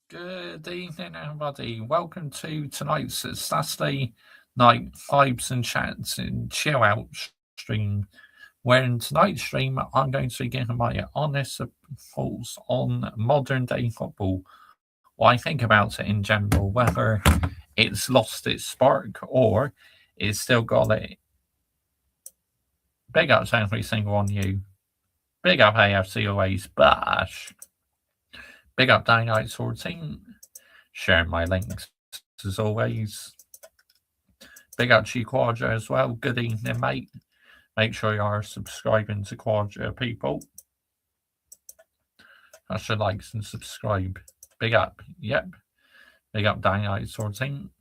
Good evening, everybody. Welcome to tonight's Saturday night vibes and chats and chill out stream. Where in tonight's stream, I'm going to be giving my honest thoughts on modern day football. What I think about it in general, whether it's lost its spark or it's still got it. Big up to every single one of you. Big up AFC always bash. Big up Dynamite Sword Team. Sharing my links as always. Big up to Quadra as well. Good evening, mate. Make sure you are subscribing to Quadra, people. That's your likes and subscribe. Big up. Yep. Big up Dynamite Sword Team.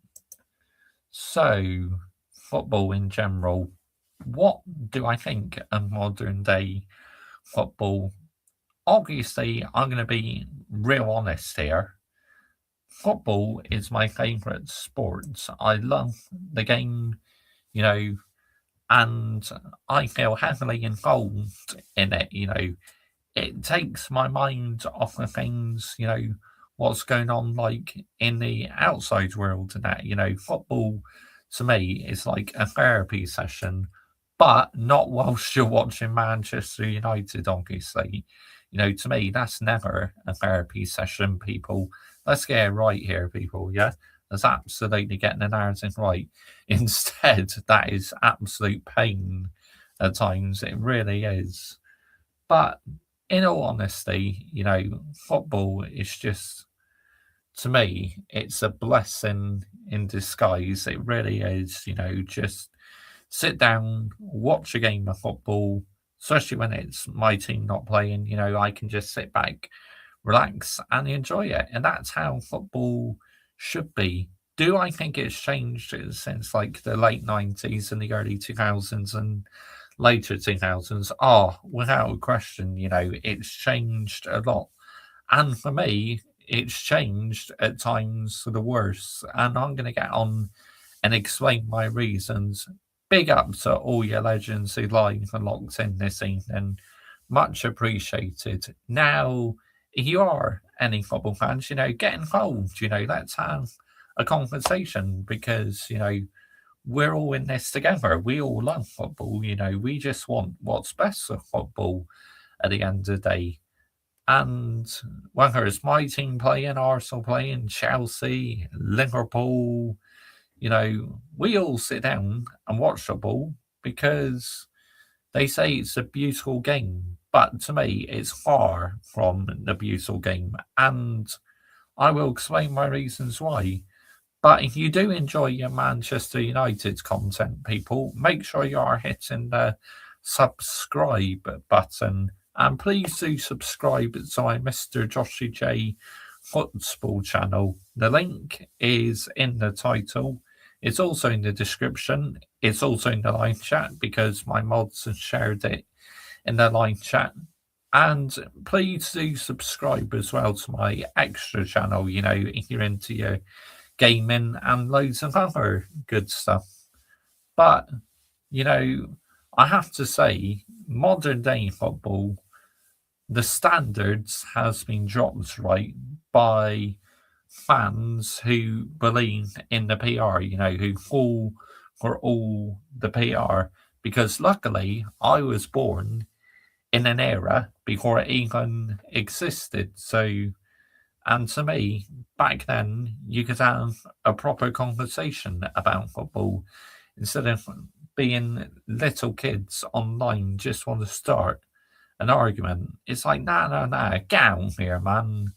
So, football in general. What do I think of modern day football? Obviously, I'm going to be real honest here. Football is my favourite sport. I love the game, and I feel heavily involved in it. It takes my mind off of things, what's going on like in the outside world and that. Football to me is like a therapy session, but not whilst you're watching Manchester United, obviously. To me, that's never a therapy session, people. Let's get it right here, people, yeah? That's absolutely getting the narrative right. Instead, that is absolute pain at times. It really is. But in all honesty, football is just, to me, it's a blessing in disguise. It really is, just sit down, watch a game of football, especially when it's my team not playing, I can just sit back, relax, and enjoy it. And that's how football should be. Do I think it's changed since like the late 90s and the early 2000s and later 2000s? Oh, without a question, it's changed a lot. And for me, it's changed at times for the worse. And I'm going to get on and explain my reasons. Big up to all your legends who live and locked in this evening. Much appreciated. Now, if you are any football fans, get involved. Let's have a conversation because, we're all in this together. We all love football. We just want what's best for football at the end of the day. And whether it's my team playing, Arsenal playing, Chelsea, Liverpool, we all sit down and watch football because they say it's a beautiful game. But to me, it's far from the beautiful game. And I will explain my reasons why. But if you do enjoy your Manchester United content, people, make sure you are hitting the subscribe button. And please do subscribe to my Mr. Joshy J football channel. The link is in the title. It's also in the description. It's also in the live chat because my mods have shared it in the live chat. And please do subscribe as well to my extra channel, if you're into your gaming and loads of other good stuff. But, I have to say, modern day football, the standards has been dropped, right, by fans who believe in the PR, who fall for all the PR. Because luckily, I was born in an era before it even existed. So, and to me, back then, you could have a proper conversation about football instead of being little kids online just want to start an argument. It's like, nah, get out here, man.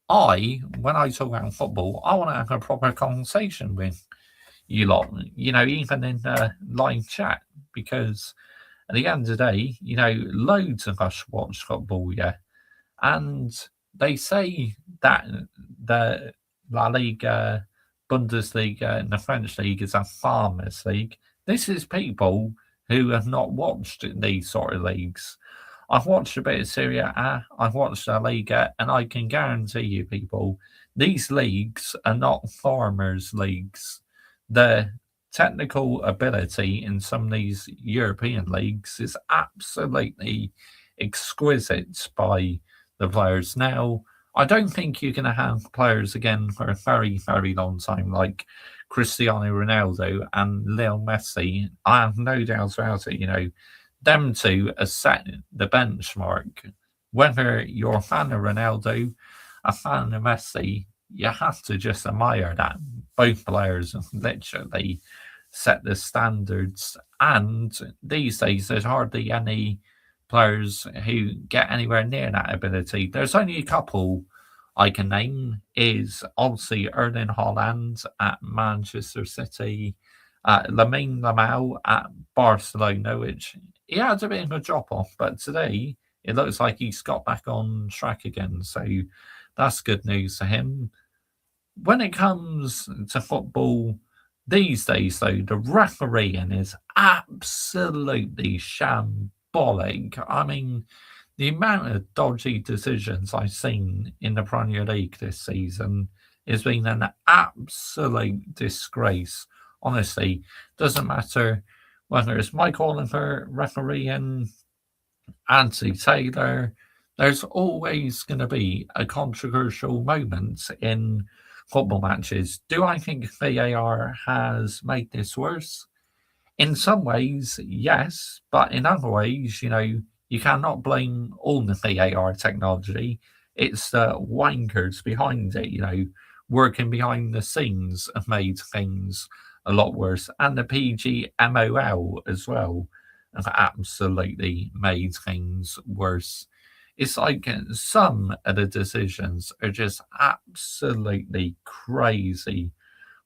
When I talk about football, I want to have a proper conversation with you lot, even in the live chat, because at the end of the day, loads of us watch football, yeah. And they say that the La Liga, Bundesliga, and the French league is a farmers' league. This is people who have not watched these sort of leagues. I've watched a bit of Serie A, I've watched La Liga, and I can guarantee you, people, these leagues are not farmers' leagues. The technical ability in some of these European leagues is absolutely exquisite by the players. Now, I don't think you're going to have players again for a very, very long time like Cristiano Ronaldo and Lionel Messi. I have no doubt about it. Them two are set the benchmark. Whether you're a fan of Ronaldo, a fan of Messi, you have to just admire that. Both players literally set the standards. And these days, there's hardly any players who get anywhere near that ability. There's only a couple I can name. Is obviously Erling Haaland at Manchester City, Lamine Yamal at Barcelona, which he had a bit of a drop off, but today it looks like he's got back on track again. So that's good news for him. When it comes to football these days, though, the refereeing is absolutely shambolic. I mean, the amount of dodgy decisions I've seen in the Premier League this season has been an absolute disgrace. Honestly, doesn't matter whether it's Mike Oliver refereeing, Anthony Taylor, there's always going to be a controversial moment in football matches. Do I think VAR has made this worse? In some ways, yes, but in other ways, you cannot blame all the VAR technology. It's the wankers behind it, working behind the scenes have made things a lot worse. And the PGMOL as well have absolutely made things worse. It's like some of the decisions are just absolutely crazy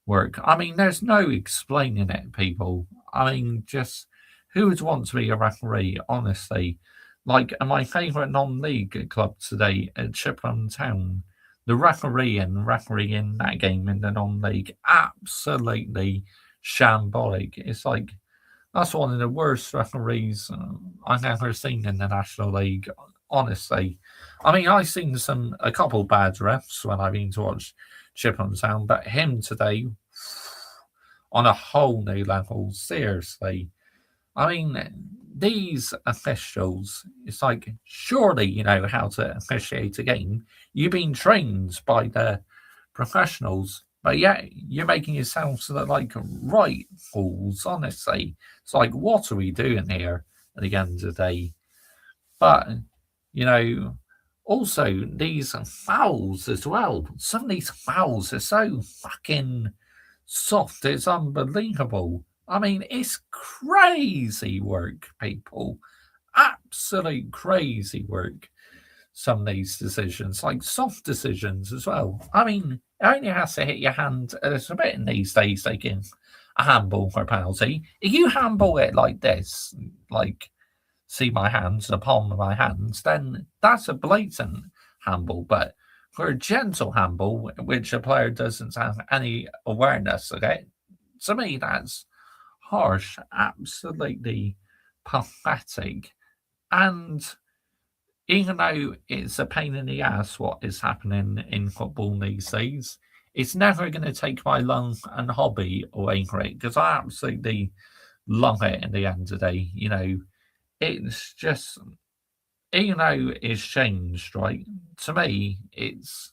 work. I mean, there's no explaining it, people. I mean, just who would want to be a referee, honestly? Like, my favourite non-league club today at Chippenham Town, the refereeing that game in the non-league, absolutely shambolic. It's like, that's one of the worst referees I've ever seen in the National League, honestly. I mean, I've seen a couple bad refs when I've been to watch Chippenham Town, but him today, on a whole new level, seriously. I mean, these officials, it's like, surely you know how to officiate a game. You've been trained by the professionals, but yeah, you're making yourselves look like right fools, honestly. It's like, what are we doing here at the end of the day? But, also these fouls as well. Some of these fouls are so fucking soft, it's unbelievable. I mean, it's crazy work, people. Absolute crazy work. Some of these decisions, like soft decisions as well. I mean, it only has to hit your hand a little bit in these days, taking a handball for a penalty. If you handball it like this, like see my hands, the palm of my hands, then that's a blatant handball. But for a gentle handball, which a player doesn't have any awareness of it, to me, that's harsh, absolutely pathetic. And even though it's a pain in the ass what is happening in football these days, it's never going to take my love and hobby away from it, because I absolutely love it in the end of the day. It's just, even though it's changed, right? To me, it's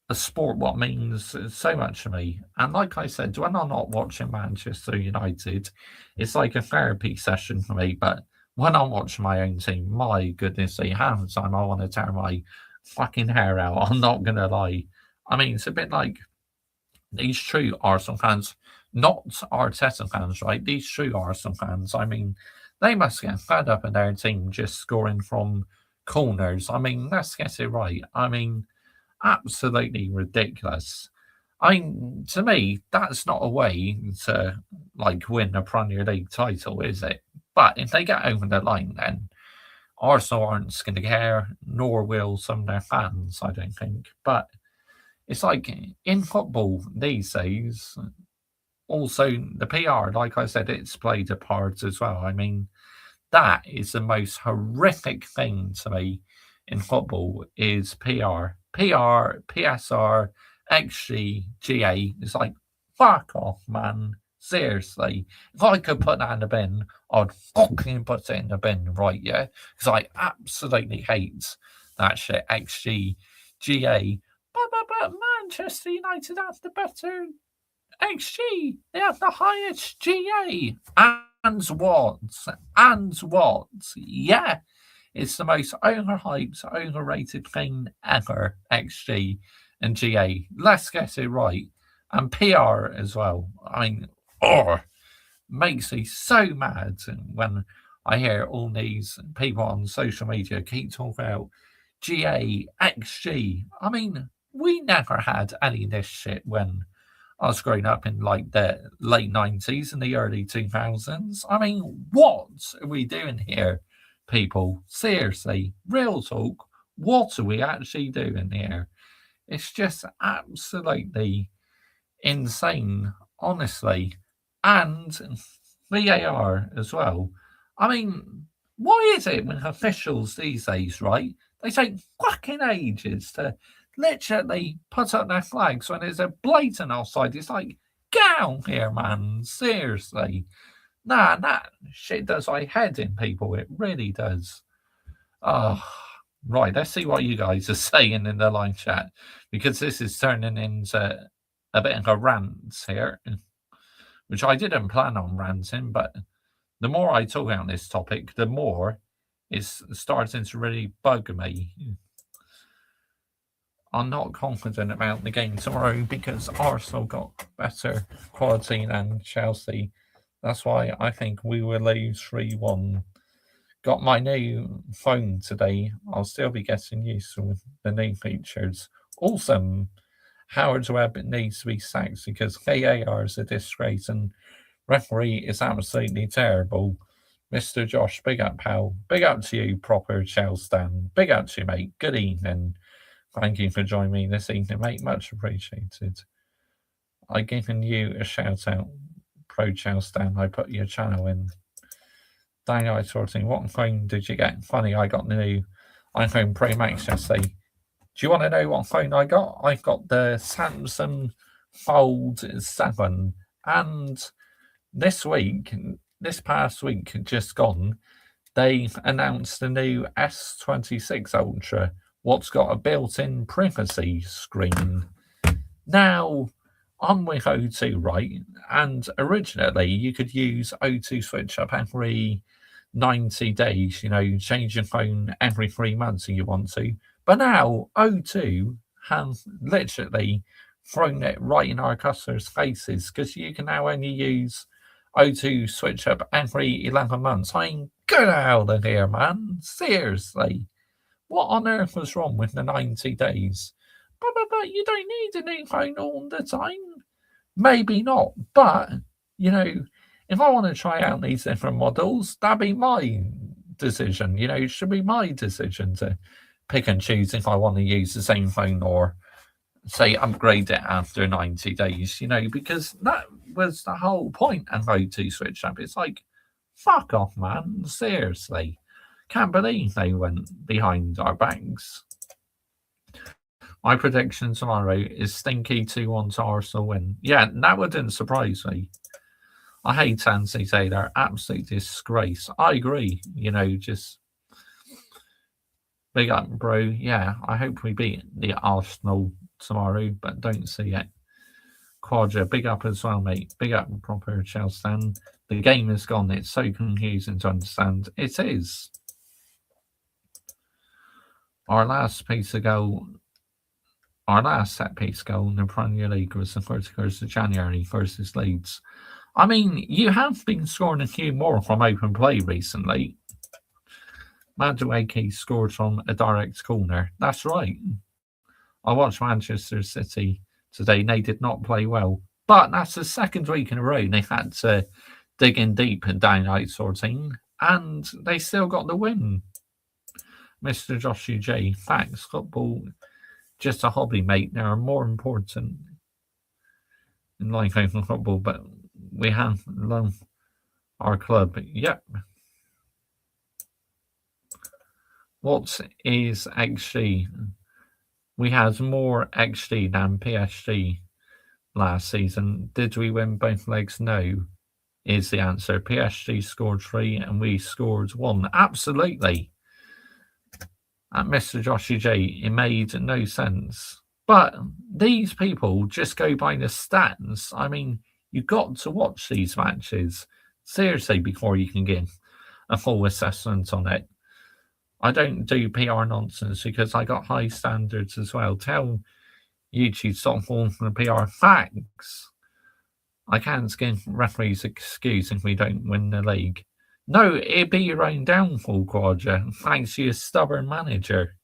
a sport what means so much to me. And like I said, when I'm not watching Manchester United, it's like a therapy session for me. But when I'm watching my own team, my goodness, half the time I want to tear my fucking hair out. I'm not going to lie. I mean, it's a bit like these true Arsenal fans, not Arteta fans, right? These true Arsenal fans, I mean, they must get fed up in their team just scoring from corners. I mean, let's get it right. I mean, absolutely ridiculous. I mean, to me, that's not a way to like win a Premier League title, is it? But if they get over the line, then Arsenal aren't going to care, nor will some of their fans, I don't think. But it's like in football these days, also the PR, like I said, it's played a part as well. I mean, that is the most horrific thing to me in football is PR. PR, PSR, XG, GA. It's like, fuck off, man. Seriously. If I could put that in the bin, I'd fucking put it in the bin, right? Yeah? Because I absolutely hate that shit. XG, GA. But Manchester United have the better XG. They have the highest GA. And what? And what? Yeah. It's the most overhyped, overrated thing ever. XG and GA. Let's get it right. And PR as well. I mean, makes me so mad when I hear all these people on social media keep talking about GA, XG. I mean, we never had any of this shit when I was growing up in like the late 90s and the early 2000s. I mean, what are we doing here, people? Seriously, real talk, what are we actually doing here? It's just absolutely insane, honestly. And VAR as well. I mean, why is it when officials these days, right, they take fucking ages to literally put up their flags when it's a blatant offside? It's like, get out here, man. Seriously. Nah, that shit does my head in, people. It really does. Oh, right. Let's see what you guys are saying in the live chat, because this is turning into a bit of a rant here, which I didn't plan on ranting, but the more I talk about this topic, the more it's starting to really bug me. I'm not confident about the game tomorrow because Arsenal got better quality than Chelsea. That's why I think we will lose 3-1. Got my new phone today. I'll still be getting used to the new features. Awesome. Howard Webb needs to be sacked because VAR is a disgrace and referee is absolutely terrible. Mr. Josh, big up, pal. Big up to you, proper Chelsea stan. Big up to you, mate. Good evening. Thank you for joining me this evening, mate. Much appreciated. I've given you a shout out, pro Chelsea stan. I put your channel in. Daniel sorting. What phone did you get? Funny, I got the new iPhone Pro Max yesterday. Do you want to know what phone I got? I got the Samsung Fold 7. And this past week just gone, they announced the new S26 Ultra, what's got a built-in privacy screen. Now, I'm with O2, right? And originally, you could use O2 switch up every 90 days, change your phone every 3 months if you want to. But now, O2 have literally thrown it right in our customers' faces because you can now only use O2 switch up every 11 months. I mean, get out of here, man. Seriously. What on earth was wrong with the 90 days? But you don't need a new phone all the time. Maybe not. But, if I want to try out these different models, that'd be my decision. It should be my decision to pick and choose if I want to use the same phone or say upgrade it after 90 days, because that was the whole point of O2 switch up. It's like, fuck off, man. Seriously. Can't believe they went behind our backs. My prediction tomorrow is stinky 2-1 to Arsenal win. Yeah, that wouldn't surprise me. I hate Tansy say they're absolute disgrace. I agree, just big up, bro. Yeah, I hope we beat the Arsenal tomorrow, but don't see it. Quadra, big up as well, mate. Big up, proper Chelsea fan. The game is gone. It's so confusing to understand. It is. Our last set piece goal in the Premier League was the 31st of January versus Leeds. I mean, you have been scoring a few more from open play recently. Madueke scored from a direct corner. That's right. I watched Manchester City today. They did not play well. But that's the second week in a row they had to dig in deep and down out sorting. And they still got the win. Mr. Joshua J. Facts. Football, just a hobby, mate. There are more important in life over football, but we have loved our club. Yep. What is XG? We had more XG than PSG last season. Did we win both legs? No, is the answer. PSG scored 3 and we scored 1. Absolutely. at Mr. Joshy J, it made no sense. But these people just go by the stats. I mean, you've got to watch these matches seriously before you can give a full assessment on it. I don't do PR nonsense because I got high standards as well. Tell YouTube stop falling from the PR facts. I can't give referees excuse if we don't win the league. No, it'd be your own downfall, Quadra, thanks to your stubborn manager.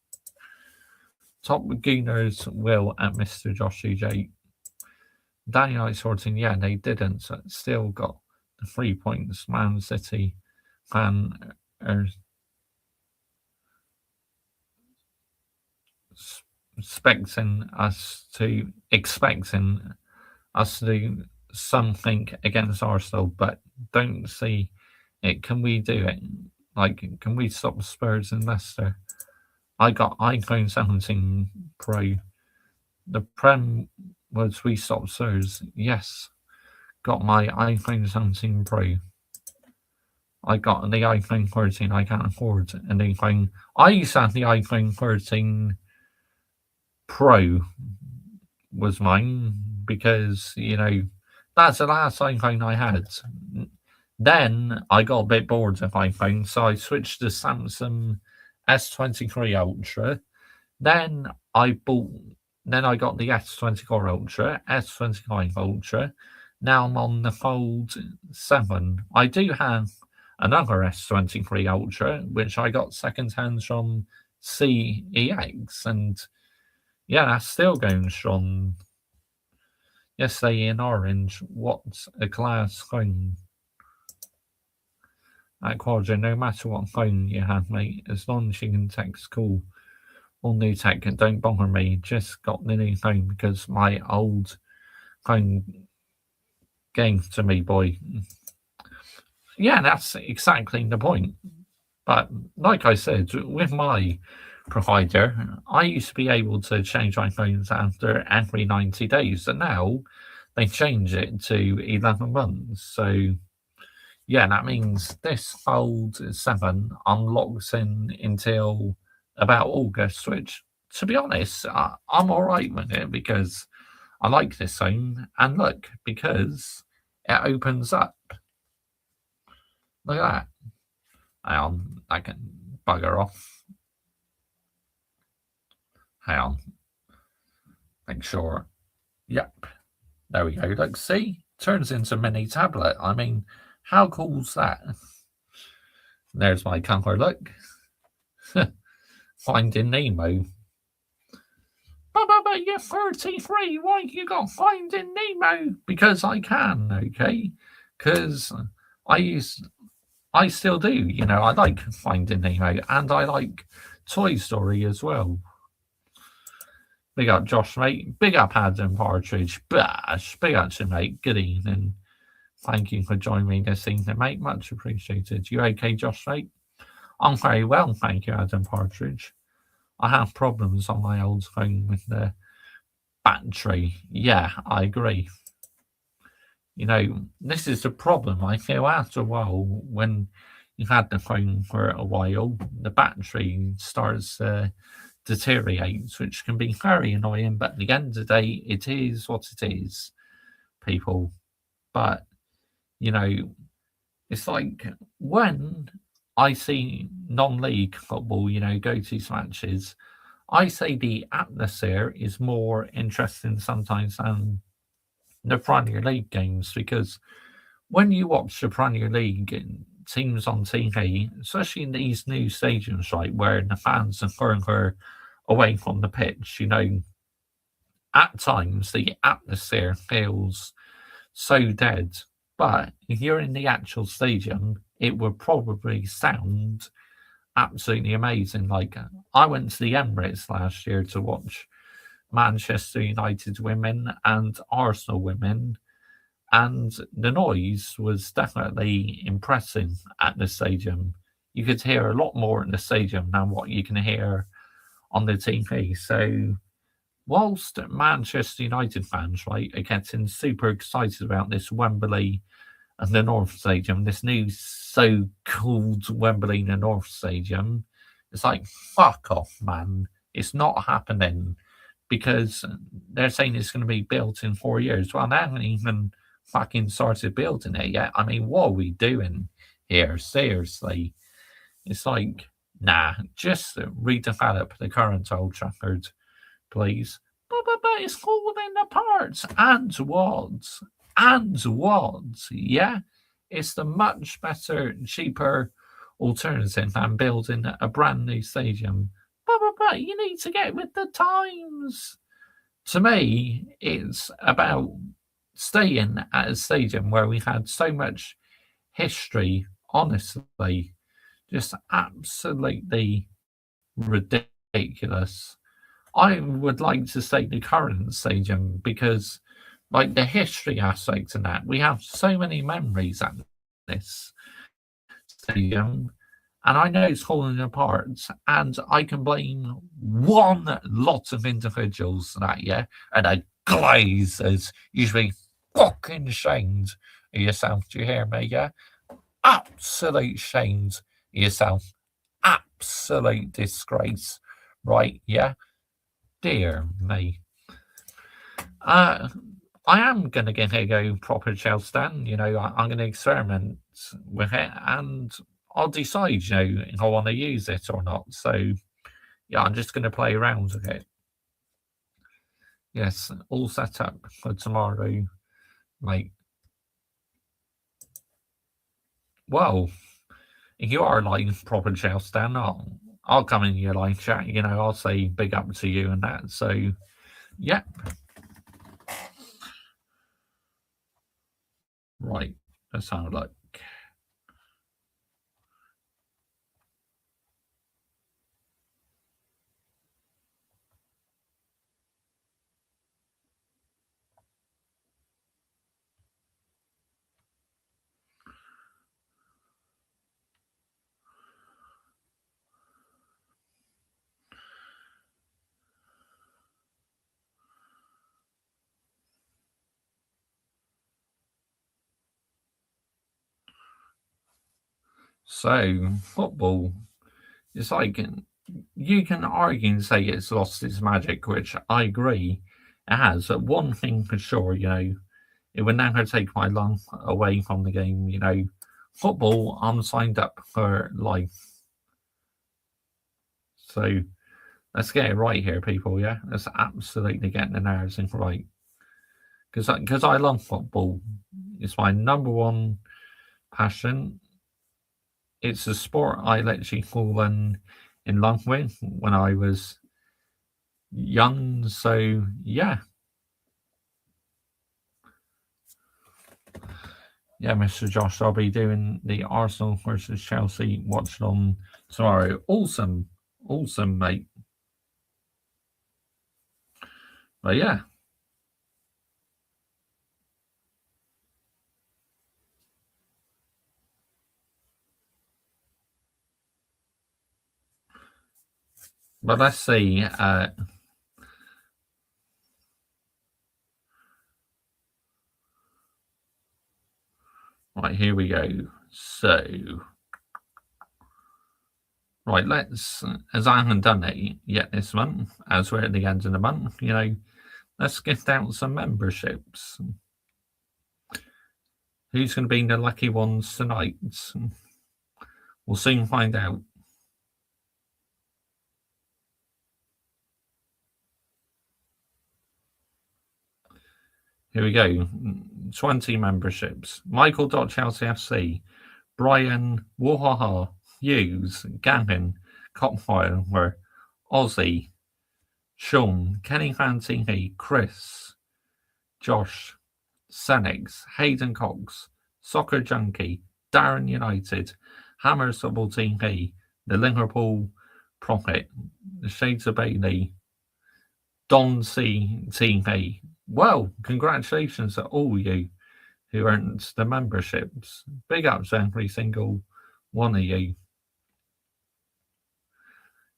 Top Gooners will at Mr. Joshy J. Danny Night sorting, yeah, they didn't. So still got the 3 points. Man City fan are expecting us to do something against Arsenal, but don't see it. Can we do it? Like, can we stop Spurs and Leicester? I got iPhone 17 Pro. The Prem was we stop Spurs. Yes. Got my iPhone 17 Pro. I got the iPhone 13. I can't afford an iPhone. I used to have the iPhone 13 Pro was mine because, you know, that's the last iPhone I had. Then I got a bit bored of iPhone, so I switched to Samsung S23 Ultra. Then I got the S24 Ultra, S25 Ultra. Now I'm on the Fold 7. I do have another S23 Ultra, which I got second-hand from CEX, and yeah, that's still going strong. Yesterday in orange, what's a class phone? At Quadra, no matter what phone you have, mate, as long as you can text call or new tech, don't bother me. Just got the new phone because my old phone gave to me, boy. Yeah, that's exactly the point. But like I said, with my provider, I used to be able to change my phones after every 90 days, and now they change it to 11 months. So yeah, that means this Fold 7 unlocks until about August, which, to be honest, I'm all right with it because I like this phone. And look, because it opens up. Look at that. Hang on, I can bugger off. Hang on. Make sure. Yep. There we go. Look, see? Turns into a mini tablet. I mean, how cool's that? There's my cover, look. Finding Nemo. But you're 33. Why you got Finding Nemo? Because I can, okay? Because I still do, you know, I like Finding Nemo, and I like Toy Story as well. Big up Josh, mate. Big up Adam Partridge. Bash. Big up to mate. Good evening. Thank you for joining me this evening, mate. Much appreciated. You okay, Josh, mate? I'm very well, thank you, Adam Partridge. I have problems on my old phone with the battery. Yeah, I agree. You know, this is the problem. I feel after a while, when you've had the phone for a while, the battery starts to deteriorate, which can be very annoying. But at the end of the day, it is what it is, people. But, you know, it's like when I see non-league football, you know, go-to matches, I say the atmosphere is more interesting sometimes than the Premier League games, because when you watch the Premier League teams on TV, especially in these new stadiums, right, where the fans are further away from the pitch, you know, at times the atmosphere feels so dead. But if you're in the actual stadium, it would probably sound absolutely amazing. Like, I went to the Emirates last year to watch Manchester United women and Arsenal women, and the noise was definitely impressive at the stadium. You could hear a lot more in the stadium than what you can hear on the TV. So whilst Manchester United fans, right, are getting super excited about this Wembley and the North Stadium, this new so-called Wembley and the North Stadium, It's like, fuck off, man. It's not happening because they're saying it's going to be built in 4 years. Well, they haven't even fucking started building it yet. I mean, what are we doing here? Seriously. It's like, nah, just redevelop the current Old Trafford, please. But it's falling apart. And what? Yeah? It's the much better, cheaper alternative than building a brand new stadium. But you need to get with the times. To me, it's about staying at a stadium where we've had so much history, honestly, just absolutely ridiculous. I would like to say the current stadium because, like, the history aspect of that, we have so many memories at this stadium, and I know it's falling apart, and I can blame one lot of individuals for that, yeah, and the Glazers. You should be fucking ashamed of yourself. Do you hear me? Yeah, absolute shamed of yourself. Absolute disgrace. Right? Yeah. Dear me. I am going to give it a go proper Chelsea stand. You know, I'm going to experiment with it and I'll decide, you know, if I want to use it or not. So, yeah, I'm just going to play around with it. Yes, all set up for tomorrow, mate. Well, if you are like proper Chelsea stand, I'll come in your live chat. You know, I'll say big up to you and that. So, yep. Right, let's have a look. So, football, it's like you can argue and say it's lost its magic, which I agree it has. But one thing for sure, you know, it would never take my love away from the game. You know, football, I'm signed up for life. So let's get it right here, people. Yeah, let's absolutely get the narrative right. Because I love football. It's my number one passion. It's a sport I literally fallen in love with when I was young. So yeah. Yeah, Mr. Josh, I'll be doing the Arsenal versus Chelsea watch on tomorrow. Awesome. Awesome, mate. But yeah. But let's see. Right, here we go. So, right, let's, as I haven't done it yet this month, as we're at the end of the month, you know, let's gift out some memberships. Who's going to be the lucky ones tonight? We'll soon find out. Here we go. 20 memberships. Michael.Chelsea FC, Brian, Wahaha, Hughes, Gavin, Copfire, Ozzy, Sean, Kenny Fan TV, Chris, Josh, Senex, Hayden Cox, Soccer Junkie, Darren United, Hammers Football TV, the Liverpool Prophet, the Shades of Bailey, Don C TV. Well, congratulations to all you who earned the memberships. Big ups to every single one of you.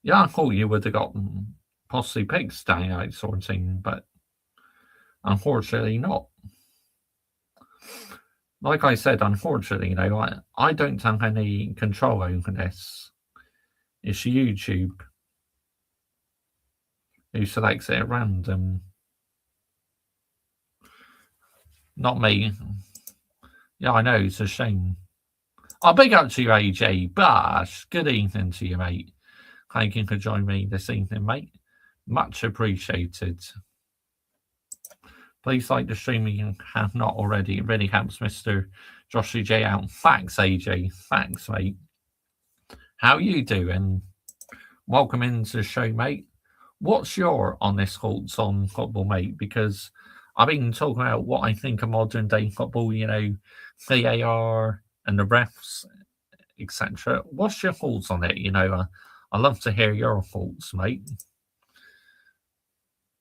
Yeah, I thought you would have gotten possibly picked staying out sort of thing, but unfortunately not. Like I said, unfortunately, you know, I don't have any control over this. It's YouTube who selects it at random. Not me. Yeah, I know, it's a shame. I'll big up to you, AJ Bash. Good evening to you, mate. Thank you for joining me this evening, mate. Much appreciated. Please like the stream if you have not already. It really helps Mr. Joshua J out. Thanks, AJ. Thanks, mate. How you doing? Welcome into the show, mate. What's your honest thoughts on football, mate? Because I've been talking about what I think of modern day football, you know, VAR and the refs, etc. What's your thoughts on it? You know, I'd love to hear your thoughts, mate.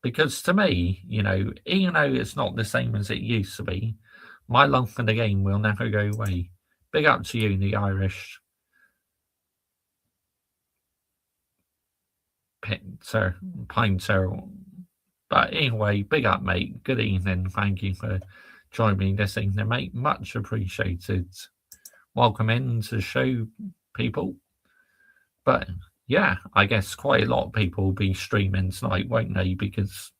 Because to me, you know, even though it's not the same as it used to be, my love for the game will never go away. Big up to you, the Irish pinter. But anyway, big up, mate. Good evening. Thank you for joining me this evening, mate. Much appreciated. Welcome in to the show, people. But yeah, I guess quite a lot of people will be streaming tonight, won't they? Because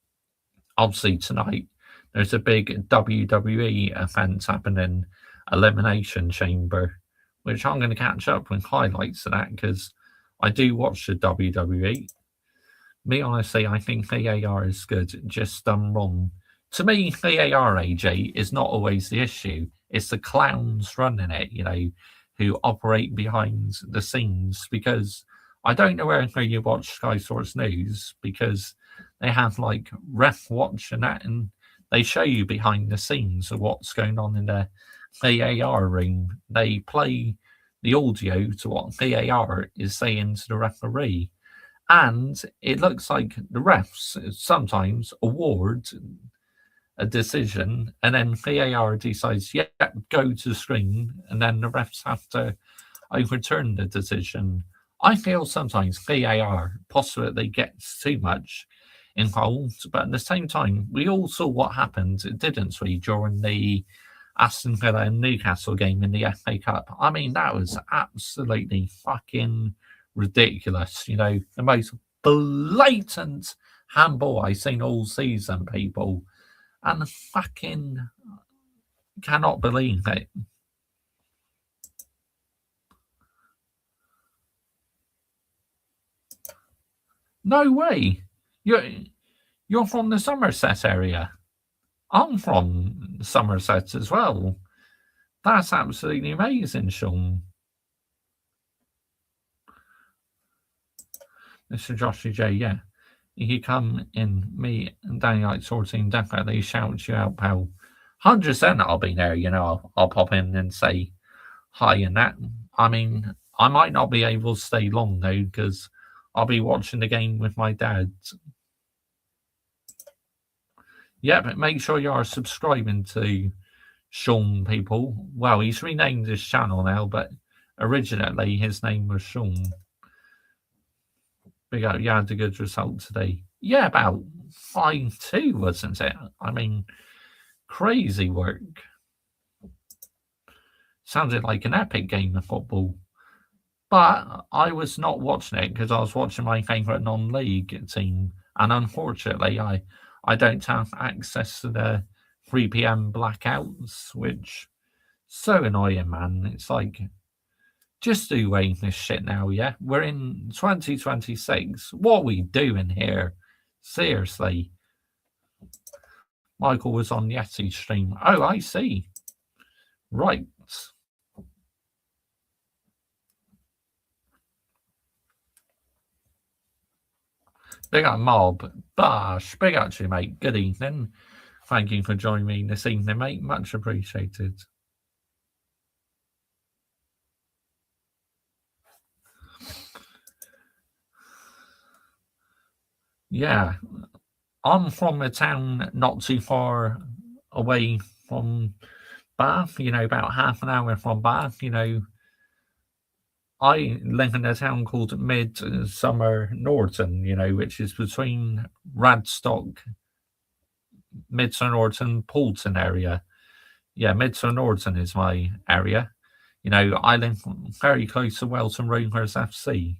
obviously tonight there's a big WWE event happening, Elimination Chamber, which I'm going to catch up with highlights of that because I do watch the WWE. Me, honestly, I think VAR is good, just done wrong. To me, VAR, AJ, is not always the issue. It's the clowns running it, you know, who operate behind the scenes. Because I don't know whether you watch Sky Sports News, because they have like Ref Watch and that, and they show you behind the scenes of what's going on in the VAR room. They play the audio to what VAR is saying to the referee. And it looks like the refs sometimes award a decision and then VAR decides, yeah, go to the screen, and then the refs have to overturn the decision. I feel sometimes VAR possibly gets too much involved, but at the same time, we all saw what happened, didn't we, during the Aston Villa and Newcastle game in the FA Cup? I mean, that was absolutely fucking ridiculous. You know, the most blatant handball I've seen all season, people. And fucking cannot believe it. No way. You're from the Somerset area. I'm from Somerset as well. That's absolutely amazing, Sean. Mr. Joshua J, yeah. You come in, me and Danny like sorting, definitely shout you out, pal. 100% I'll be there, you know. I'll pop in and say hi and that. I mean, I might not be able to stay long though, because I'll be watching the game with my dad. Yeah, but make sure you are subscribing to Sean, people. Well, he's renamed his channel now, but originally his name was Sean. You had a good result today. Yeah, about 5-2, wasn't it? I mean, crazy work. Sounded like an epic game of football. But I was not watching it because I was watching my favourite non-league team. And unfortunately, I don't have access to the 3 p.m. blackouts, which so annoying, man. It's like, just do away with this shit now, yeah? We're in 2026. What are we doing here? Seriously. Michael was on Yeti stream. Oh, I see. Right. Big up, Mob. Bash. Big up to you, mate. Good evening. Thank you for joining me this evening, mate. Much appreciated. Yeah. I'm from a town not too far away from Bath, you know, about half an hour from Bath, you know. I live in a town called Midsummer Norton, you know, which is between Radstock, Midsummer Norton, Poulton area. Yeah, Midsummer Norton is my area. You know, I live very close to Welton Rovers FC.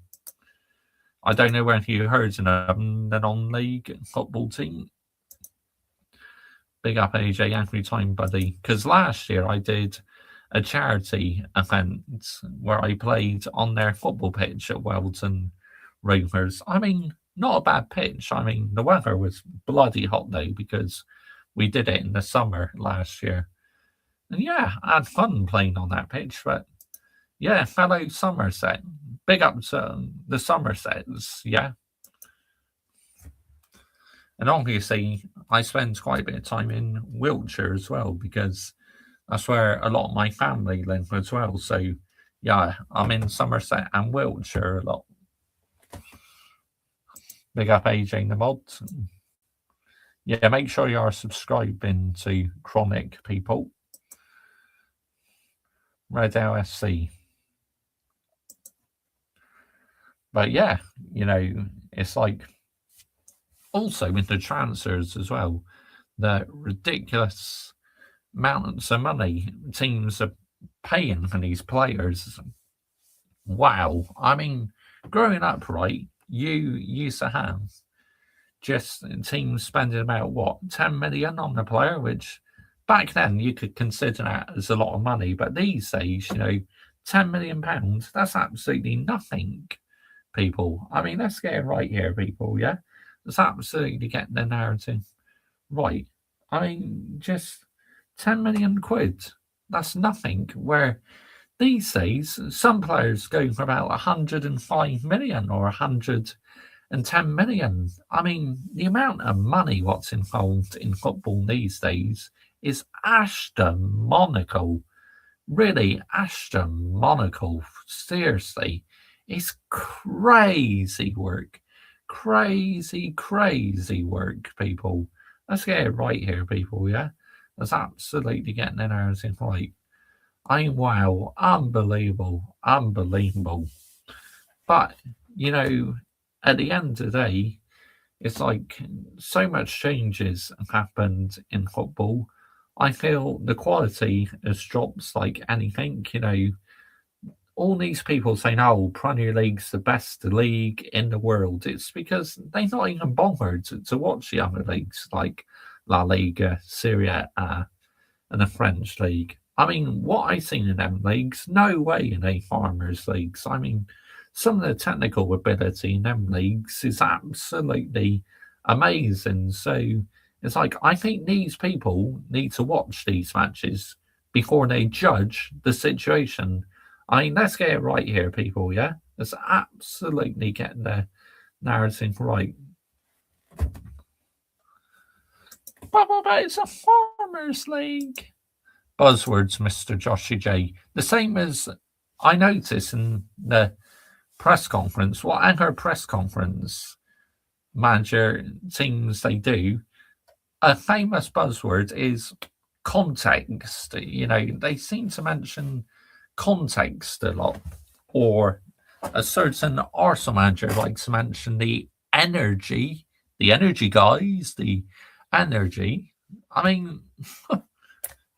I don't know whether you heard of them, the non-league football team. Big up AJ every time, buddy. Because last year I did a charity event where I played on their football pitch at Weldon Rovers. I mean, not a bad pitch. I mean, the weather was bloody hot though because we did it in the summer last year. And yeah, I had fun playing on that pitch. But yeah, fellow Somerset, big up to the Somersets, yeah. And obviously, I spend quite a bit of time in Wiltshire as well because that's where a lot of my family live as well. So, yeah, I'm in Somerset and Wiltshire a lot. Big up AJ the mod. Yeah, make sure you are subscribing to Chronic, people. Red LSC. But yeah, you know, it's like also with the transfers as well, the ridiculous amounts of money teams are paying for these players. Wow. I mean, growing up, right, you used to have just teams spending about, what, 10 million on a player, which back then you could consider that as a lot of money. But these days, you know, £10 million, that's absolutely nothing, people. I mean, let's get it right here, people, yeah? Let's absolutely get the narrative right. I mean, just 10 million quid, that's nothing. Where these days, some players go for about 105 million or 110 million. I mean, the amount of money what's involved in football these days is astronomical. Really astronomical. Seriously. It's crazy work. Crazy work, people. Let's get it right here, people, yeah? That's absolutely getting in ours in right. Wow, unbelievable. But, you know, at the end of the day, it's like so much changes have happened in football. I feel the quality has dropped like anything, you know. All these people saying, oh, Premier League's the best league in the world. It's because they're not even bothered to watch the other leagues like La Liga, Serie A, and the French league. I mean, what I've seen in them leagues, no way in a farmers' leagues. I mean, some of the technical ability in them leagues is absolutely amazing. So it's like, I think these people need to watch these matches before they judge the situation. I mean, let's get it right here, people, yeah? Let's absolutely get the narrative right. But it's a farmers' league. Buzzwords, Mr. Joshy J. The same as I noticed in the press conference, whatever press conference manager teams they do, a famous buzzword is context. You know, they seem to mention context a lot, or a certain Arsenal manager likes to mention the energy guys, the energy. I mean,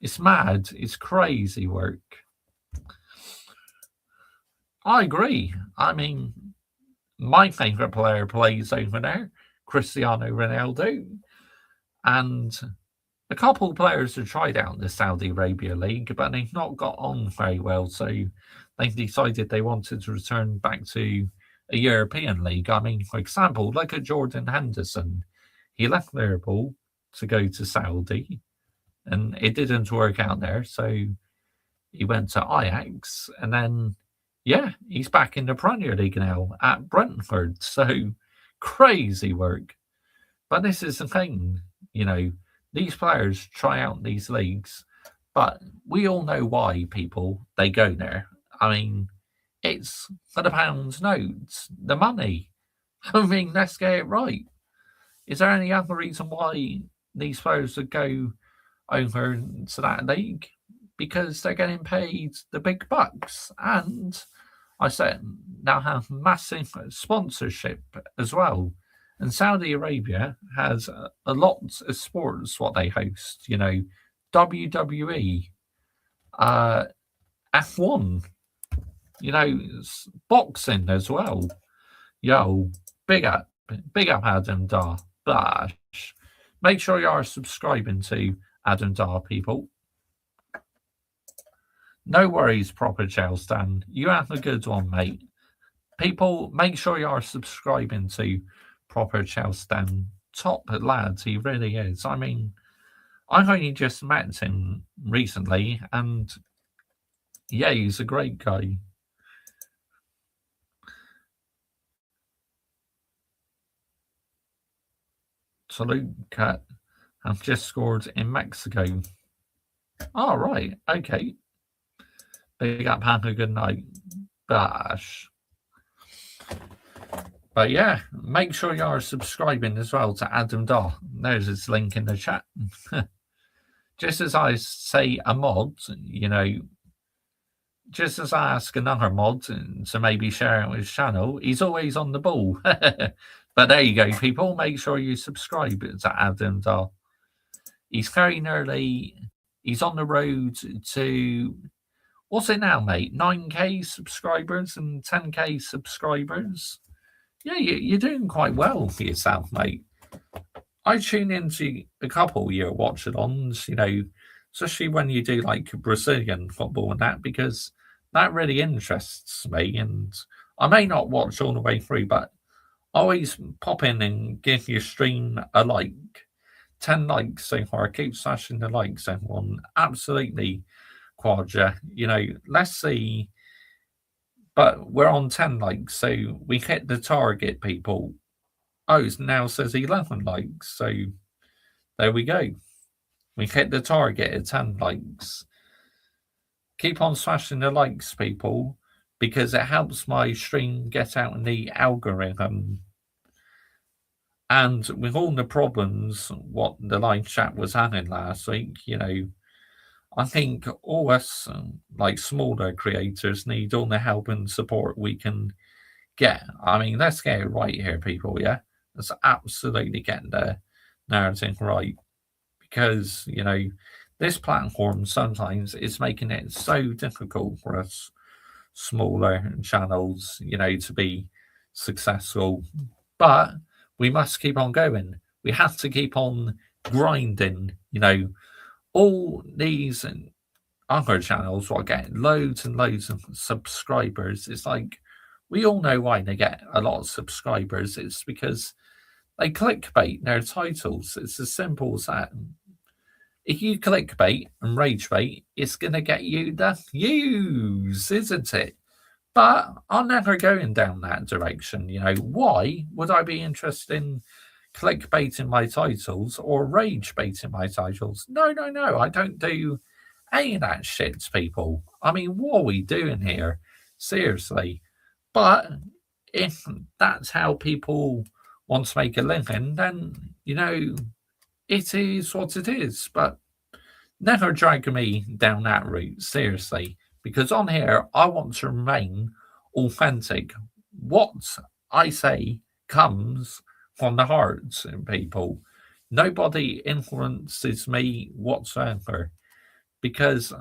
it's mad. It's crazy work. I agree. I mean, my favourite player plays over there, Cristiano Ronaldo. And a couple of players have tried out the Saudi Arabia League, but they've not got on very well. So they've decided they wanted to return back to a European league. I mean, for example, look at Jordan Henderson. He left Liverpool to go to Saudi, and it didn't work out there. So he went to Ajax, and then, yeah, he's back in the Premier League now at Brentford. So crazy work. But this is the thing, you know, these players try out these leagues, but we all know why, people, they go there. I mean, it's for the pounds notes, the money. I mean, let's get it right. Is there any other reason why these players would go over to that league? Because they're getting paid the big bucks. And I said, now have massive sponsorship as well. And Saudi Arabia has a lot of sports what they host, you know, WWE, F1, you know, boxing as well. Yo, big up Adam Dar. Bash. Make sure you are subscribing to Adam Dar, people. No worries, proper Stan. You have a good one, mate. People, make sure you are subscribing to proper Stan. Top lads, he really is. I mean, I only just met him recently, and yeah, he's a great guy. Salute, Cat. I've just scored in Mexico. All right, okay. Big up, have a good night. Bash. But yeah, make sure you are subscribing as well to Adam Dar. There's his link in the chat. Just as I say a mod, you know, just as I ask another mod to maybe share it with his channel, he's always on the ball. But there you go, people. Make sure you subscribe to Adam Dar. He's very nearly, he's on the road to, what's it now, mate? 9K subscribers and 10K subscribers. Yeah, you're doing quite well for yourself, mate. I tune into a couple of your watch-alongs, you know, especially when you do like Brazilian football and that, because that really interests me. And I may not watch all the way through, but I always pop in and give your stream a like. 10 likes so far. Keep smashing the likes, everyone. Absolutely, Quadra. You know, let's see. But we're on 10 likes, so we hit the target, people. Oh, it now says 11 likes, so there we go. We hit the target at 10 likes. Keep on smashing the likes, people, because it helps my stream get out in the algorithm. And with all the problems, what the live chat was having last week, you know, I think all us, like smaller creators, need all the help and support we can get. I mean, let's get it right here, people, yeah? Let's absolutely get the narrative right. Because, you know, this platform sometimes is making it so difficult for us smaller channels, you know, to be successful. But we must keep on going. We have to keep on grinding, you know. All these other channels are getting loads and loads of subscribers. It's like, we all know why they get a lot of subscribers. It's because they clickbait their titles. It's as simple as that. If you clickbait and rage bait, it's going to get you the views, isn't it? But I'm never going down that direction. You know, why would I be interested in clickbaiting my titles or rage baiting my titles? No. I don't do any of that shit, people. I mean, what are we doing here? Seriously. But if that's how people want to make a living, then, you know, it is what it is. But never drag me down that route, seriously. Because on here, I want to remain authentic. What I say comes from the heart, people. Nobody influences me whatsoever, because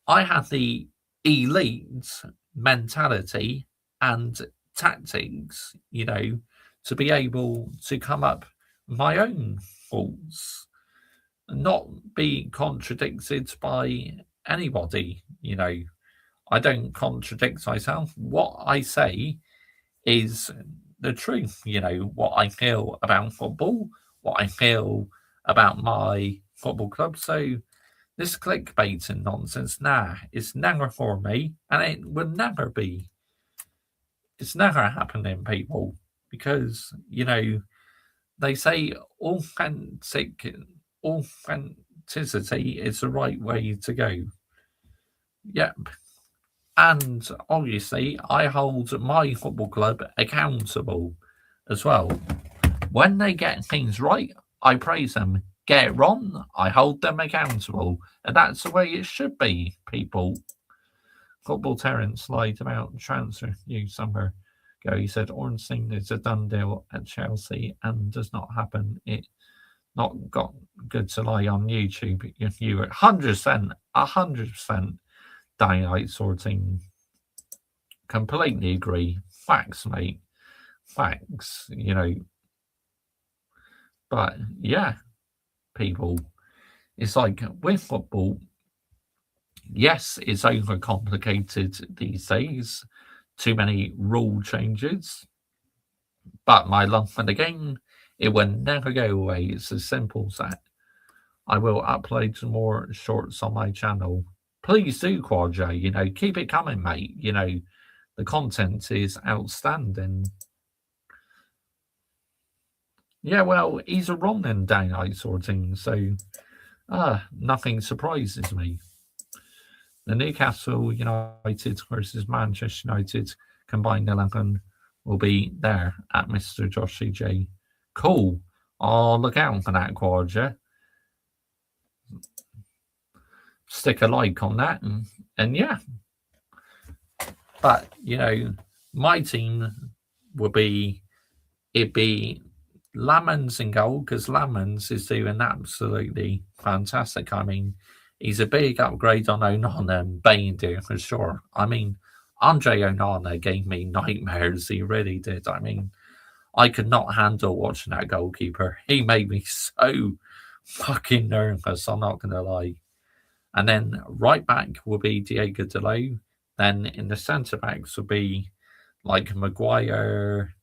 I have the elite mentality and tactics, you know, to be able to come up with my own thoughts, not be contradicted by anybody, you know. I don't contradict myself. What I say is the truth, you know, what I feel about football, what I feel about my football club. So this clickbaiting nonsense, it's never for me, and it will never be. It's never happening, people, because, you know, they say authenticity is the right way to go. Yep. And obviously, I hold my football club accountable as well. When they get things right, I praise them. Get it wrong, I hold them accountable. And that's the way it should be, people. Football Terence lied about transfer news somewhere ago. He said Ornstein is a done deal at Chelsea and does not happen. It not got good to lie on YouTube. If you were 100%, daylight sorting. Completely agree. Facts, mate. facts, you know. But yeah, people, it's like with football, yes, it's overcomplicated these days. Too many rule changes. But my love for the game, it will never go away. It's as simple as that. I will upload some more shorts on my channel. Please do, Quadra. You know, keep it coming, mate. You know, the content is outstanding. Yeah, well, he's a Roman down I sort of thing, so nothing surprises me. The Newcastle United versus Manchester United combined 11 will be there at Mr. Joshy J. Cool. Oh, look out for that, Quadra. Stick a like on that, and yeah. But, you know, my team would be, it'd be Lamans in goal, because Lamans is doing absolutely fantastic. I mean, he's a big upgrade on Onana and Bain do for sure. I mean, Andre Onana gave me nightmares. He really did. I mean, I could not handle watching that goalkeeper. He made me so fucking nervous, I'm not going to lie. And then right back will be Diego Dalot. Then in the centre backs will be like Maguire.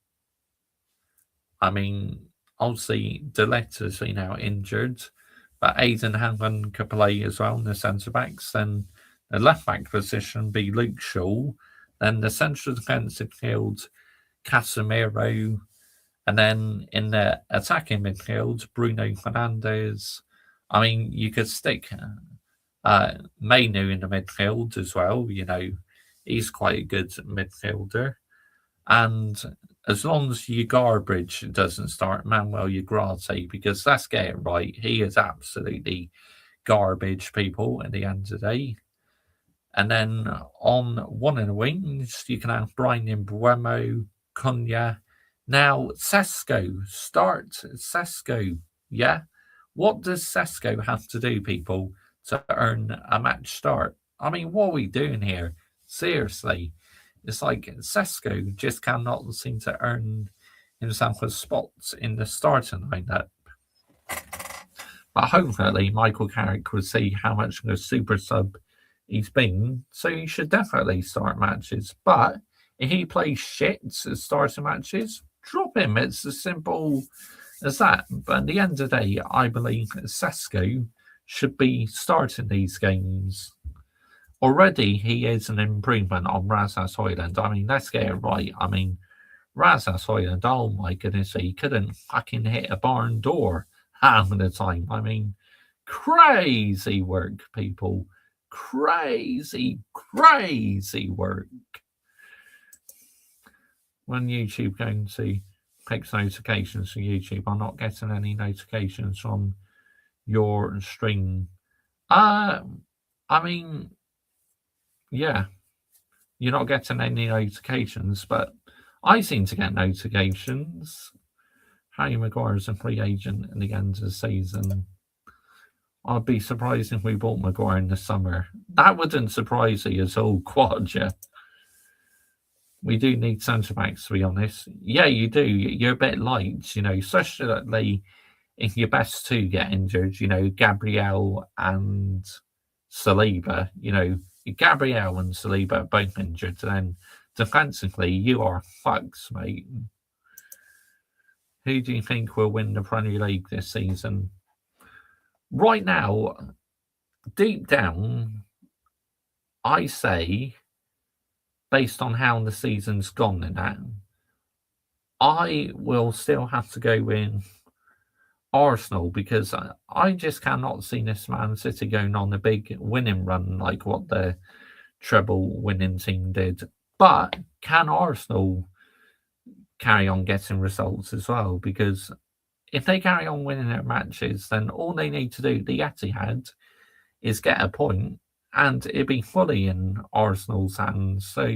I mean, obviously, Delette is now injured, but Aidan Hanlon could play as well in the centre backs. Then the left back position be Luke Shaw. Then the central defensive field, Casemiro. And then in the attacking midfield, Bruno Fernandes. I mean, you could stick Mainu in the midfield as well. You know, he's quite a good midfielder. And as long as Garbage doesn't start Manuel Ugarte, because let's get it right, he is absolutely garbage, people, at the end of the day. And then on one of the wings, you can have Brian Mbeumo, Cunha. Now, Sesko, start Sesko, yeah? What does Sesko have to do, people, to earn a match start? I mean, what are we doing here? Seriously. It's like Sesko just cannot seem to earn himself a spot in the starting lineup. But hopefully, Michael Carrick will see how much of a super sub he's been, so he should definitely start matches. But if he plays shit at starting matches, drop him. It's as simple as that. But at the end of the day, I believe Sesko should be starting these games. Already, he is an improvement on Rasmus Højlund. I mean, let's get it right. I mean, Rasmus Højlund, oh my goodness, he couldn't fucking hit a barn door half of the time. I mean, crazy work, people. Crazy, crazy work. When YouTube going to fix notifications for YouTube, I'm not getting any notifications from your stream. I mean, yeah, you're not getting any notifications, but I seem to get notifications. Harry Maguire is a free agent at the end of the season. I'd be surprised if we bought Maguire in the summer. That wouldn't surprise me at all, Quadra. We do need centre backs, to be honest. Yeah, you do. You're a bit light, you know, especially if your best two get injured, you know, Gabriel and Saliba, you know, Gabriel and Saliba are both injured, then defensively, you are fucked, mate. Who do you think will win the Premier League this season? Right now, deep down, I say, based on how the season's gone and that, I will still have to go with Arsenal, because I just cannot see this Man City going on a big winning run like what the treble winning team did. But can Arsenal carry on getting results as well? Because if they carry on winning their matches, then all they need to do, the Etihad, is get a point, and it'd be fully in Arsenal's hands. So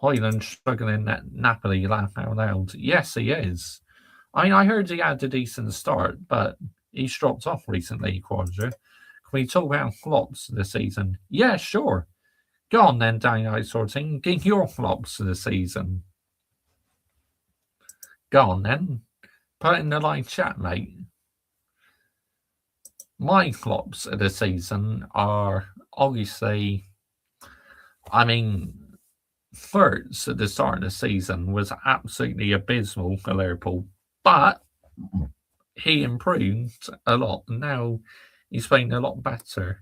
Højlund struggling at Napoli, laugh out loud. Yes, he is. I mean, I heard he had a decent start, but he's dropped off recently, Quadra. Can we talk about flops this season? Yeah, sure. Go on then, Dynamite Sorting. Give your flops of the season. Go on then. Put it in the live chat, mate. My flops of the season are obviously, I mean, Furts at the start of the season was absolutely abysmal for Liverpool, but he improved a lot. Now he's playing a lot better.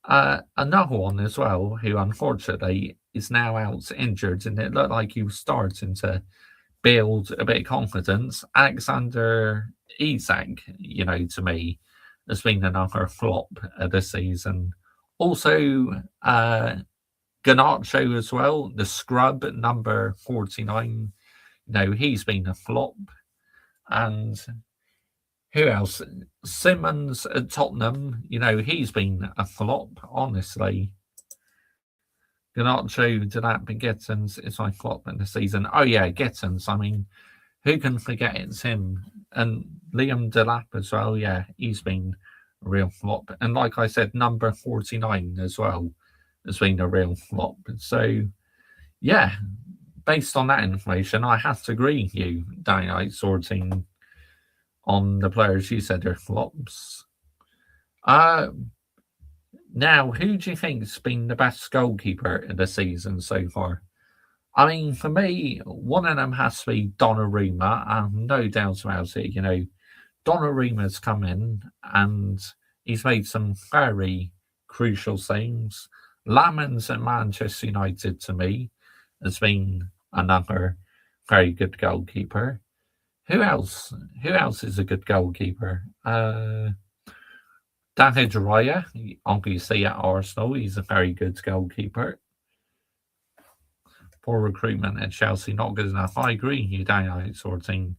Another one as well, who unfortunately is now out injured, and it looked like he was starting to build a bit of confidence. Alexander Isak, to me, has been another flop of the season. Also, Garnacho as well, the scrub at number 49. He's been a flop. And who else? Simmons at Tottenham, he's been a flop, honestly. Garnacho to that, but Gittins is my flop in the season. Oh, yeah, Gittins. I mean, who can forget it's him? And Liam Delap as well. Yeah, he's been a real flop. And like I said, number 49 as well has been a real flop. So, yeah, based on that information, I have to agree with you, Dynamite Sorting, on the players you said are flops. Now, who do you think's been the best goalkeeper in the season so far? I mean, for me, one of them has to be Donnarumma, and no doubt about it. Donnarumma's come in and he's made some very crucial things. Lamens at Manchester United, to me, has been another very good goalkeeper. Who else? Who else is a good goalkeeper? David Raya, obviously at Arsenal, he's a very good goalkeeper. Poor recruitment at Chelsea, not good enough. I agree, you Dynamite Sorting.